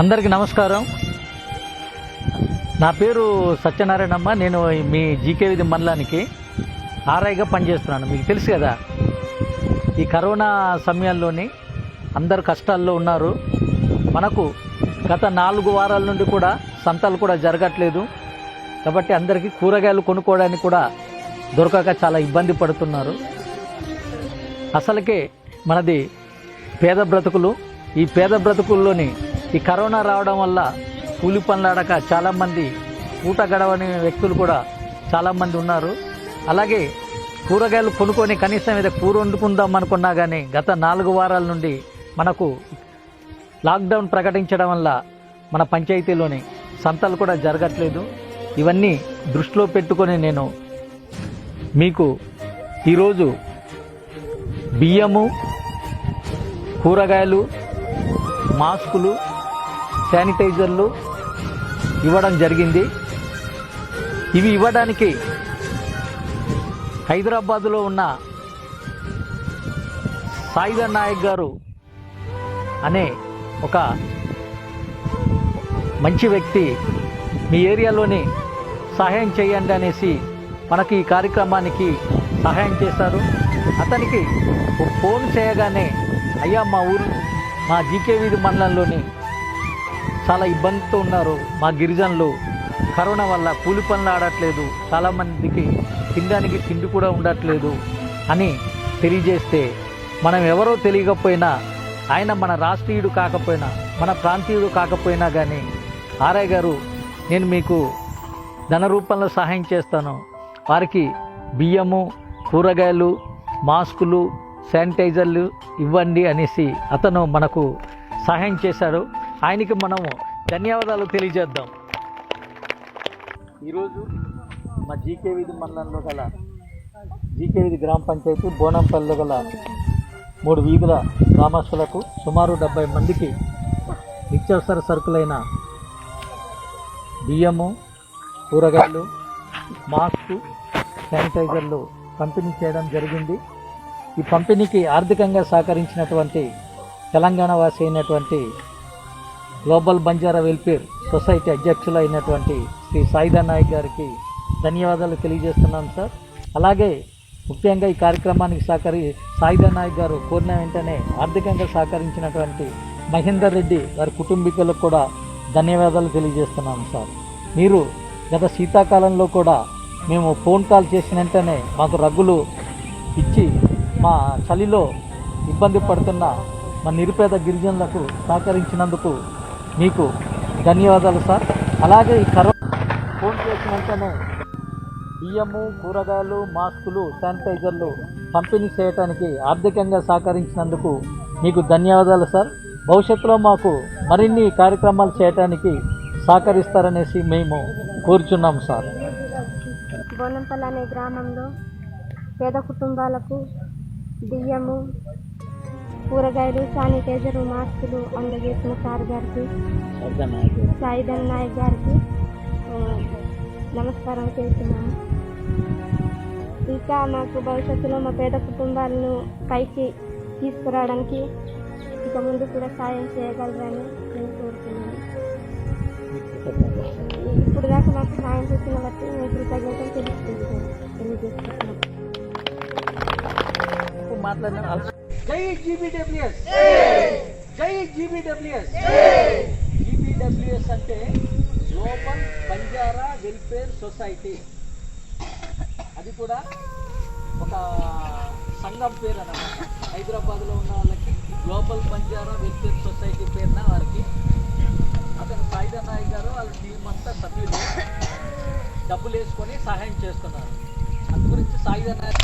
అందరికీ నమస్కారం. నా పేరు సత్యనారాయణమ్మ. నేను మీ జీకే విధి మండలానికి ఆర్ఐగా పనిచేస్తున్నాను. మీకు తెలుసు కదా, ఈ కరోనా సమయంలోని అందరు కష్టాల్లో ఉన్నారు. మనకు గత 4 వారాల నుండి కూడా సంతలు కూడా జరగట్లేదు. కాబట్టి అందరికీ కూరగాయలు కొనుక్కోవడానికి కూడా దొరకక చాలా ఇబ్బంది పడుతున్నారు. అసలుకే మనది పేద బ్రతుకులు. ఈ పేద బ్రతుకుల్లోని ఈ కరోనా రావడం వల్ల కూలి పనులాడక చాలామంది పూట గడవని వ్యక్తులు కూడా చాలామంది ఉన్నారు. అలాగే కూరగాయలు కొనుక్కొని కనీసం ఏదో కూర వండుకుందాం అనుకున్నా కానీ గత 4 వారాల నుండి మనకు లాక్డౌన్ ప్రకటించడం వల్ల మన పంచాయతీలోని సంతలు కూడా జరగట్లేదు. ఇవన్నీ దృష్టిలో పెట్టుకొని నేను మీకు ఈరోజు బియ్యము, కూరగాయలు, మాస్కులు, శానిటైజర్లు ఇవ్వడం జరిగింది. ఇవి ఇవ్వడానికి హైదరాబాదులో ఉన్న సాయిధన్ నాయక్ గారు అనే ఒక మంచి వ్యక్తి మీ ఏరియాలోని సహాయం చేయండి అనేసి మనకి ఈ కార్యక్రమానికి సహాయం చేశారు. అతనికి ఫోన్ చేయగానే, అయ్యా మా జీకే వీధి మండలంలోని చాలా ఇబ్బందితో ఉన్నారు, మా గిరిజనులు కరోనా వల్ల కూలి పనులు ఆడట్లేదు, చాలామందికి తినడానికి తిండి కూడా ఉండట్లేదు అని తెలియజేస్తే, మనం ఎవరో తెలియకపోయినా, ఆయన మన రాష్ట్రీయుడు కాకపోయినా, మన ప్రాంతీయుడు కాకపోయినా కానీ ఆర్ఐ గారు నేను మీకు ధన రూపంలో సహాయం చేస్తాను, వారికి బియ్యము, కూరగాయలు, మాస్కులు, శానిటైజర్లు ఇవ్వండి అనేసి అతను మనకు సహాయం చేశాడు. ఆయనకి మనము ధన్యవాదాలు తెలియజేద్దాం. ఈరోజు మా జీకే వీధి మండలంలో గల జీకే వీధి గ్రామ పంచాయతీ బోనంపల్లిలో గల 3 వీధుల గ్రామస్తులకు సుమారు 70 మందికి నిత్యావసర సరుకులైన బియ్యము, కూరగాయలు, మాస్కు, శానిటైజర్లు పంపిణీ చేయడం జరిగింది. ఈ పంపిణీకి ఆర్థికంగా సహకరించినటువంటి తెలంగాణ వాసి అయినటువంటి గ్లోబల్ బంజారా వెల్ఫేర్ సొసైటీ అధ్యక్షులు అయినటువంటి శ్రీ సాయిధన్ నాయక్ గారికి ధన్యవాదాలు తెలియజేస్తున్నాం సార్. అలాగే ముఖ్యంగా ఈ కార్యక్రమానికి సాయిధన్ నాయక్ గారు కోరిన వెంటనే ఆర్థికంగా సహకరించినటువంటి మహేందర్ రెడ్డి వారి కుటుంబీకులకు కూడా ధన్యవాదాలు తెలియజేస్తున్నాం సార్. మీరు గత శీతాకాలంలో కూడా మేము ఫోన్ కాల్ చేసిన వెంటనే మాకు రగ్గులు ఇచ్చి మా చలిలో ఇబ్బంది పడుతున్న మా నిరుపేద గిరిజనులకు సహకరించినందుకు మీకు ధన్యవాదాలు సార్. అలాగే ఈ కరోనా ఫోన్ చేసిన వెంటనే బియ్యము, కూరగాయలు, మాస్కులు, శానిటైజర్లు పంపిణీ చేయడానికి ఆర్థికంగా సహకరించినందుకు మీకు ధన్యవాదాలు సార్. భవిష్యత్తులో మాకు మరిన్ని కార్యక్రమాలు చేయడానికి సహకరిస్తారనేసి మేము కోరుచున్నాం సార్. బోనంపల్లి అనే గ్రామంలో పేద కుటుంబాలకు బియ్యము, కూరగాయలు, శానిటైజర్, మాస్కులు అందజేసిన సార్ గారికి, సాయిధన్ నాయక్ గారికి నమస్కారం చేస్తున్నాము. ఇంకా మాకు భవిష్యత్తులో మా పేద కుటుంబాలను పైకి తీసుకురావడానికి ఇక ముందు కూడా సాయం చేయగలరని నేను కోరుతున్నాను. ఇప్పుడు దాకా మాకు సాయం చేసిన బట్టి మేము కృతజ్ఞతలు తెలియజేస్తున్నాం. జై జీబీడబ్ల్యూఎస్, జై జీబీడబ్ల్యూఎస్. జీబీడబ్ల్యూఎస్ అంటే గ్లోబల్ బంజారా వెల్ఫేర్ సొసైటీ. అది కూడా ఒక సంఘం పేరు అన్నమాట. హైదరాబాద్లో ఉన్న వాళ్ళకి గ్లోబల్ బంజారా వెల్ఫేర్ సొసైటీ పేరున వారికి అతను సాయిధన్ నాయక్ గారు వాళ్ళ టీం అంతా సభ్యులు డబ్బులు వేసుకొని సహాయం చేస్తున్నారు. అందు గురించి సాయిధన్ నాయక్